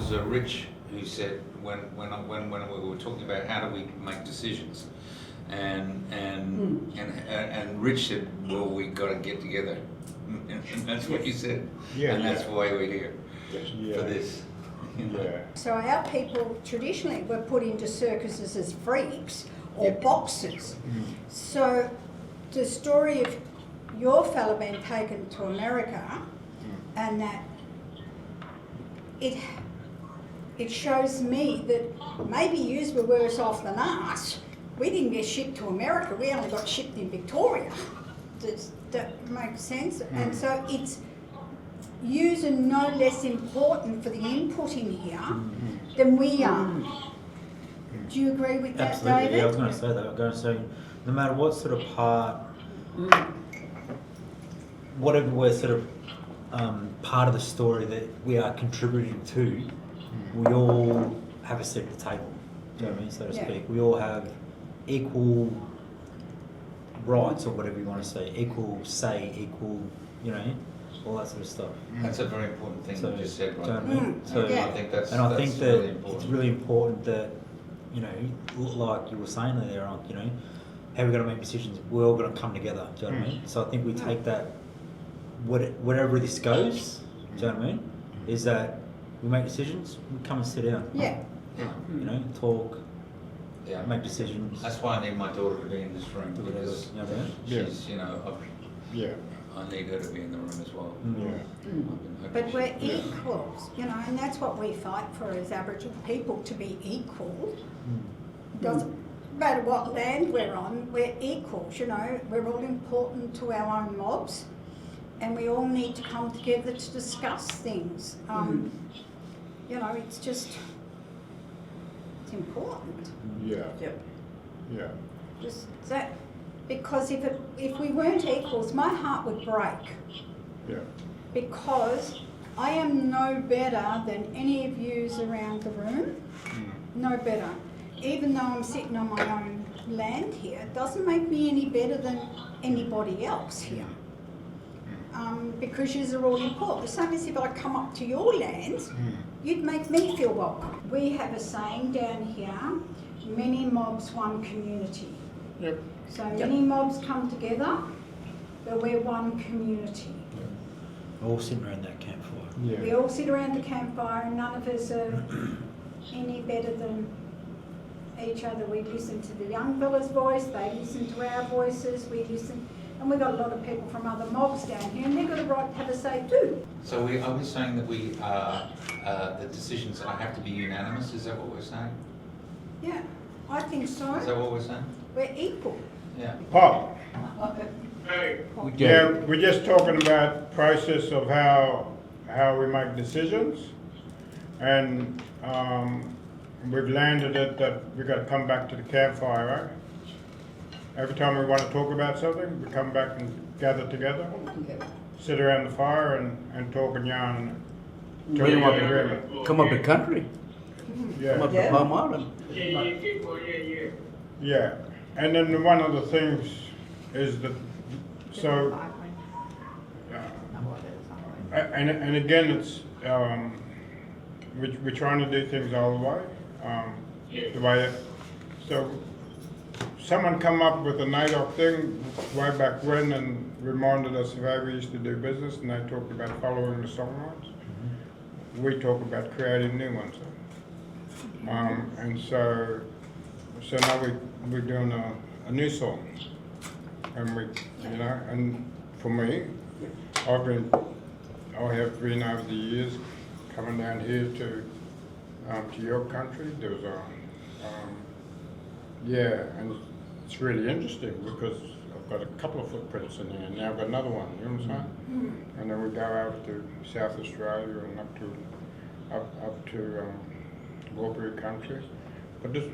was Rich who said when we were talking about how do we make decisions, and Rich said, well, we got to get together, and that's what you said, and that's why we're here for this. Yeah. So our people traditionally were put into circuses as freaks or boxers. So the story of your fella being taken to America, and that it shows me that maybe yous were worse off than us. We didn't get shipped to America, we only got shipped in Victoria. Does that make sense? And so it's yous are no less important for the input in here than we are. Do you agree with that, Absolutely, David? yeah, I was going to say that. I was going to say, no matter what sort of part, whatever we're sort of part of the story that we are contributing to, we all have a seat at the table, do you know what I mean, so to speak. We all have equal rights, or whatever you want to say, equal say, equal, you know, all that sort of stuff. That's a very important thing you just said, right? Do you know what I mean? So, I think that's really really important. it's really important that, you know, like you were saying there, you know, how we're going to make decisions, we're all going to come together, do you know what I mean? So I think we take that, wherever this goes, do you know what I mean, is that we make decisions, we come and sit down. Yeah. You know, talk, make decisions. That's why I need my daughter to be in this room, because You know what I mean? she's, you know, I need her to be in the room as well. But we're equals, you know, and that's what we fight for as Aboriginal people, to be equal. Doesn't matter what land we're on, we're equals, you know, we're all important to our own mobs, and we all need to come together to discuss things. You know, it's just, it's important. Yeah. Just that, because if we weren't equals, my heart would break. Yeah. Because I am no better than any of yous around the room. No better. Even though I'm sitting on my own land here, it doesn't make me any better than anybody else here. Because yous are all important. The same as if I come up to your lands, you'd make me feel welcome. We have a saying down here, many mobs, one community. Yep. So many mobs come together, but we're one community. All sitting around that campfire. We all sit around the campfire and none of us are any better than each other. We listen to the young fella's voice, they listen to our voices, we listen, and we've got a lot of people from other mobs down here and they've got a right to have a say too. So are we saying that the decisions have to be unanimous? Is that what we're saying? Yeah, I think so. Is that what we're saying? We're equal. Yeah. Paul, We we're just talking about process of how we make decisions, and we've landed it that we've got to come back to the campfire, right? Every time we want to talk about something, we come back and gather together, sit around the fire and talk and yarn until we get agreement. Come up the country, come up Yeah, to Palm Island. yeah. And then one of the things is that, so, and again, it's, we're trying to do things all the way, so someone come up with a NAIDOC thing way back when and reminded us of how we used to do business, and they talked about following the songlines. We talk about creating new ones. And so now we're doing a new song, and we, you know, and for me, I have been over the years coming down here to your country. There was and it's really interesting because I've got a couple of footprints in here, and now I've got another one. You know what I'm saying? And then we go out to South Australia and up to Waddawurrung Country. But this,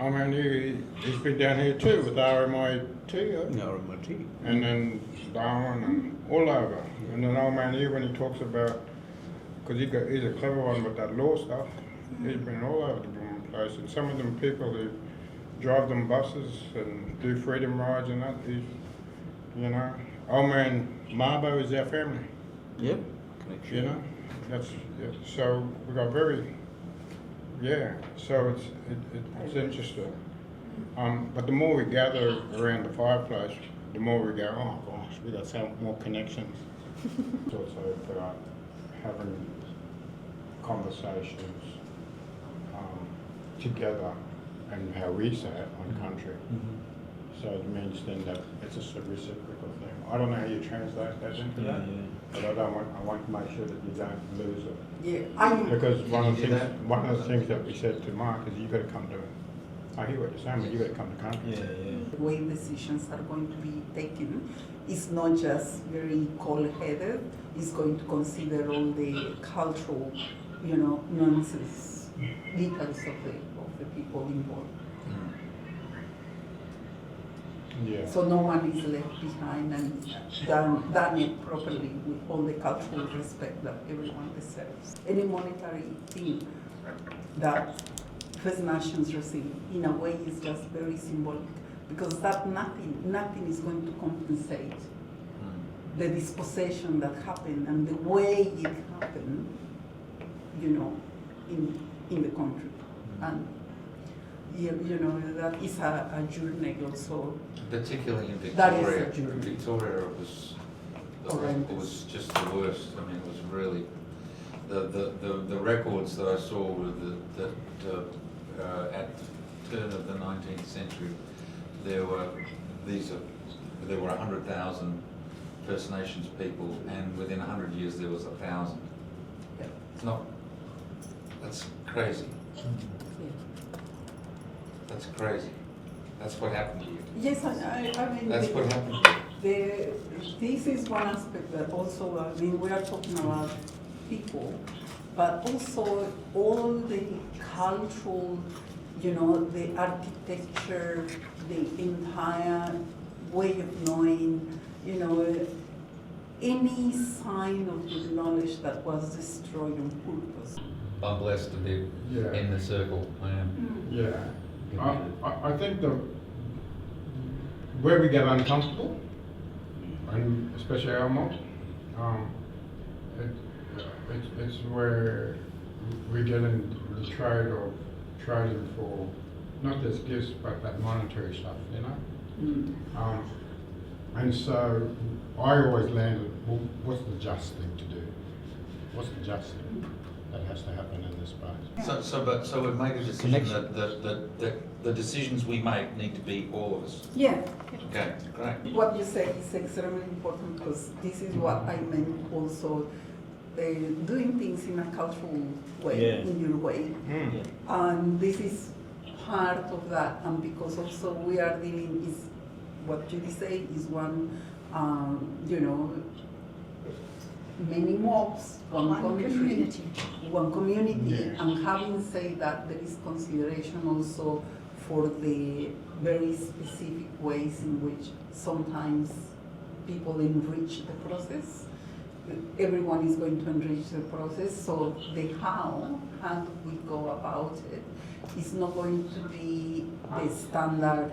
I mean, he's been down here too with RMIT. RMIT. And then Darwin and all over. And then old man here, when he talks about, because he's a clever one with that law stuff, he's been all over the blooming place. And some of them people who drive them buses and do freedom rides and that, you know, old man Marbo is our family. Yep. You know, that's, so we got very Yeah, so it's interesting. But the more we gather around the fireplace, the more we go, oh gosh, we got so more connections. It's also about having conversations together and how we say it on country. So it means then that it's just a reciprocal thing. I don't know how you translate that into that, but I want to make sure that you don't lose it. Yeah, Because one of you the do things, that? one of the things that we said to Mark is you got to come to. I hear what you're saying, but you got to come to country. the way decisions are going to be taken is not just very cold-headed. It's going to consider all the cultural, nuances, details of the people involved. Yeah. So no one is left behind and done it properly with all the cultural respect that everyone deserves. Any monetary thing that First Nations receive, in a way, is just very symbolic, because that nothing is going to compensate the dispossession that happened and the way it happened, in the country. And that is a journey also. Particularly in That is Victoria. a journey. In Victoria, it was just the worst. I mean, it was really the records that I saw were that at the turn of the 19th century, there were 100,000 First Nations people, and within 100 years there was 1,000. Yeah. It's not. That's crazy. That's crazy. That's what happened to you. Yes, I mean. That's what happened to you. This is one aspect that also, we are talking about people, but also all the cultural, the architecture, the entire way of knowing, any sign of the knowledge that was destroyed on purpose. I'm blessed to be in the circle. I am. Yeah. I think where we get uncomfortable, and especially our mob, it's where we get in the trade of trading for not just gifts but that monetary stuff, and so I always landed, well, what's the just thing to do? What's the just thing that has to happen in this space? So we've made a decision that the decisions we make need to be all of us. Yeah. Okay, great. What you say is extremely important, because this is what I meant also, doing things in a cultural way, in your way. And this is part of that, and because also we are dealing is, what Judy said is one, many mobs, one community, and having said that, there is consideration also for the very specific ways in which sometimes people enrich the process. Everyone is going to enrich the process, so the how we go about it is not going to be the standard,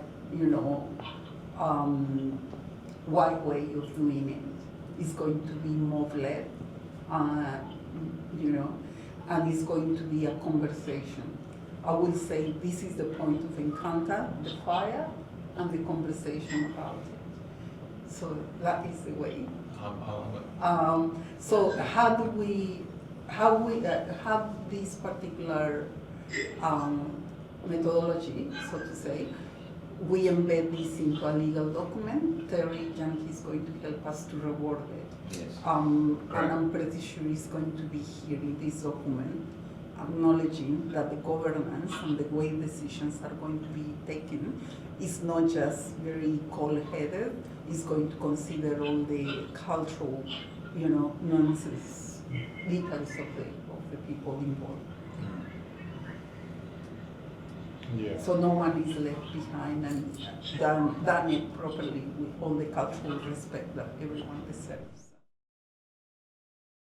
white way of doing it. It's going to be mob-led, and it's going to be a conversation. I will say this is the point of encounter, the fire, and the conversation about it. So that is the way. So how we have this particular methodology, so to say. We embed this into a legal document. Terry Yankee is going to help us to reward it. Yes. And I'm pretty sure it's going to be here in this document, acknowledging that the governance and the way decisions are going to be taken is not just very cold-headed. It's going to consider all the cultural, nuances, details of the people involved. Yeah. So no one is left behind and done it properly with all the cultural respect that everyone deserves.